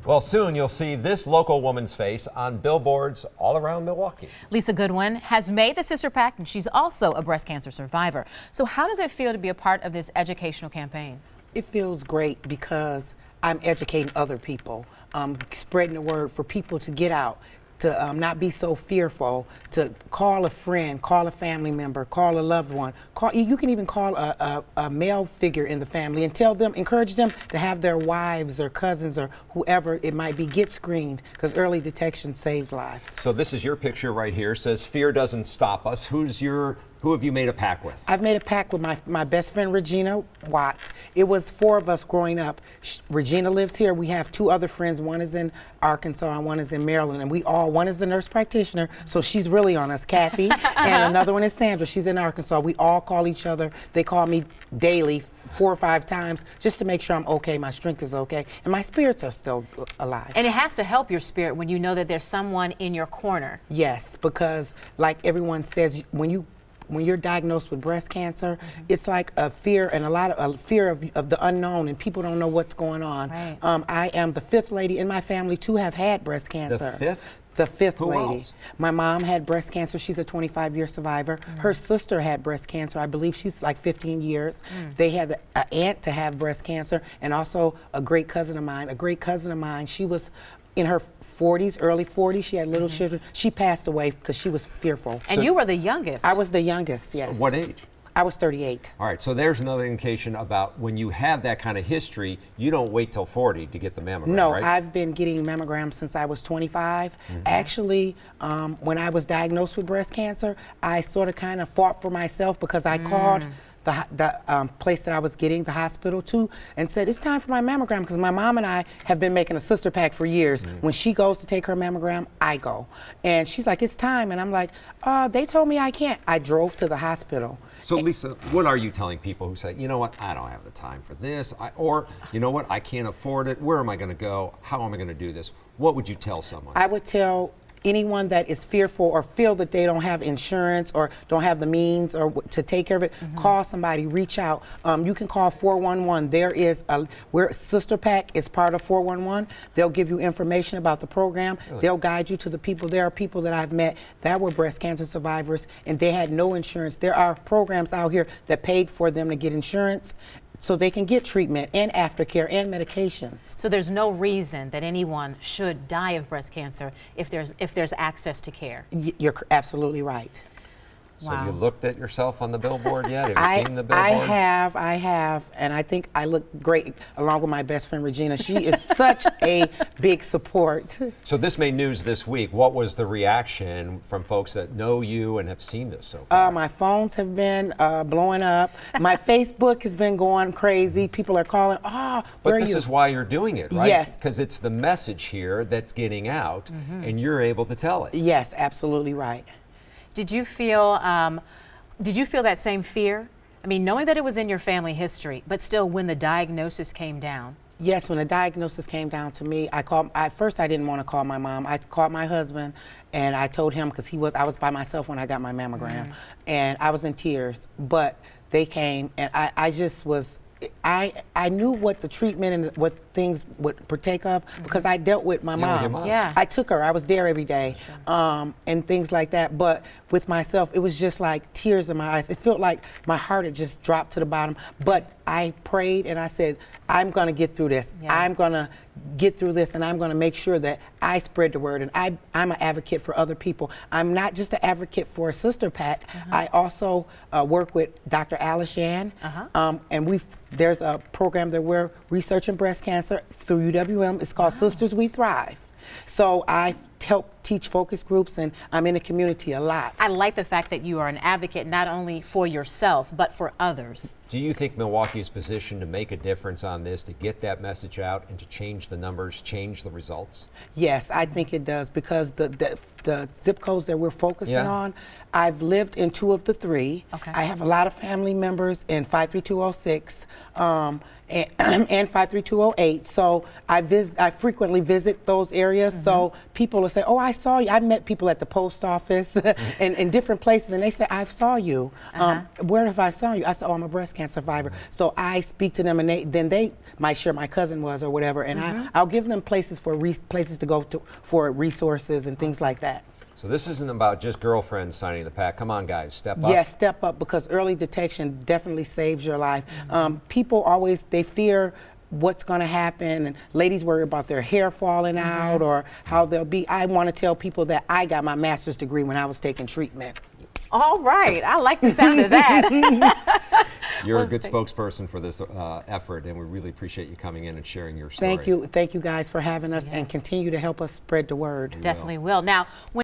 Well, soon you'll see this local woman's face on billboards all around Milwaukee. Lisa Goodwin has made the Sister Pact, and she's also a breast cancer survivor. So how does it feel to be a part of this educational campaign? It feels great because I'm educating other people, spreading the word for people to get out, to not be so fearful, to call a friend, call a family member, call a loved one. You can even call a male figure in the family and tell them, encourage them to have their wives or cousins or whoever it might be get screened, because early detection saves lives. So this is your picture right here. It says fear doesn't stop us. Who have you made a pact with? I've made a pact with my best friend, Regina Watts. It was 4 of us growing up. Regina lives here. We have 2 other friends. One is in Arkansas and one is in Maryland. And one is a nurse practitioner, so she's really on us, Kathy. And another one is Sandra. She's in Arkansas. We all call each other. They call me daily 4 or 5 times just to make sure I'm okay, my strength is okay, and my spirits are still alive. And it has to help your spirit when you know that there's someone in your corner. Yes, because like everyone says, when you're diagnosed with breast cancer, it's like a fear and a fear of the unknown, and people don't know what's going on. Right. I am the 5th lady in my family to have had breast cancer. The 5th? The 5th Who lady. else? My mom had breast cancer. She's a 25-year survivor. Her sister had breast cancer. I believe she's like 15 years. They had an aunt to have breast cancer, and also a great cousin of mine. A great cousin of mine, she was in her 40s, early 40s. She had little children. She passed away because she was fearful. And you were the youngest. I was the youngest, yes. What age? I was 38. All right, so there's another indication about when you have that kind of history, you don't wait till 40 to get the mammogram, No, right? I've been getting mammograms since I was 25. Actually, when I was diagnosed with breast cancer, I sort of kind of fought for myself because I called the place that I was getting, the hospital to, and said, it's time for my mammogram, because my mom and I have been making a Sister Pact for years. When she goes to take her mammogram, I go. And she's like, it's time. And I'm like, they told me I can't. I drove to the hospital. So Lisa, what are you telling people who say, you know what, I don't have the time for this, or you know what, I can't afford it, where am I going to go, how am I going to do this? What would you tell someone? I would tell anyone that is fearful or feel that they don't have insurance or don't have the means or to take care of it, call somebody, reach out. You can call 411. Where Sister Pact is part of 411. They'll give you information about the program. Really? They'll guide you to the people. There are people that I've met that were breast cancer survivors and they had no insurance. There are programs out here that paid for them to get insurance, so they can get treatment and aftercare and medications. So there's no reason that anyone should die of breast cancer if there's access to care. You're absolutely right. So Wow. you looked at yourself on the billboard yet? Have you seen the billboards? I have, and I think I look great along with my best friend Regina. She is such a big support. So this made news this week. What was the reaction from folks that know you and have seen this so far? My phones have been blowing up. My Facebook has been going crazy. People are calling, where are But this you? is why you're doing it, right? Yes. Because it's the message here that's getting out, and you're able to tell it. Yes, absolutely right. Did you feel that same fear? I mean, knowing that it was in your family history, but still when the diagnosis came down? Yes, when the diagnosis came down to me, at first I didn't want to call my mom. I called my husband and I told him, because I was by myself when I got my mammogram, and I was in tears, but they came and I just was, I knew what the treatment and what things would partake of because I dealt with my Yeah, with your mom. mom. Yeah. I took her, I was there every day, and things like that. But with myself, it was just like tears in my eyes. It felt like my heart had just dropped to the bottom. But I prayed and I said, I'm gonna get through this. Yes. I'm gonna get through this, and I'm gonna make sure that I spread the word, and I'm an advocate for other people. I'm not just an advocate for a Sister Pact. I also work with Dr. Alice Yan, and there's a program that we're researching breast cancer through UWM. It's called Sisters We Thrive. So I help teach focus groups, and I'm in the community a lot. I like the fact that you are an advocate not only for yourself, but for others. Do you think Milwaukee is positioned to make a difference on this, to get that message out and to change the numbers, change the results? Yes, I think it does, because the zip codes that we're focusing on, I've lived in 2 of the 3. Okay. I have a lot of family members in 53206 and 53208. So I frequently visit those areas. So people are say, "Oh, I saw you." I met people at the post office and in different places, and they say, "I saw you. Where have I saw you?" I said, "Oh, I'm a breast cancer survivor." So I speak to them, and then they might share my cousin was or whatever, and I'll give them places places to go to for resources and things like that. So this isn't about just girlfriends signing the pact. Come on, guys, step up. Yes, step up, because early detection definitely saves your life. People always, they fear what's going to happen, and ladies worry about their hair falling out or how they'll be. I want to tell people that I got my master's degree when I was taking treatment. All right, I like the sound of that. You're a good spokesperson for this effort, and we really appreciate you coming in and sharing your story. Thank you guys for having us, and continue to help us spread the word. Definitely will. Now, when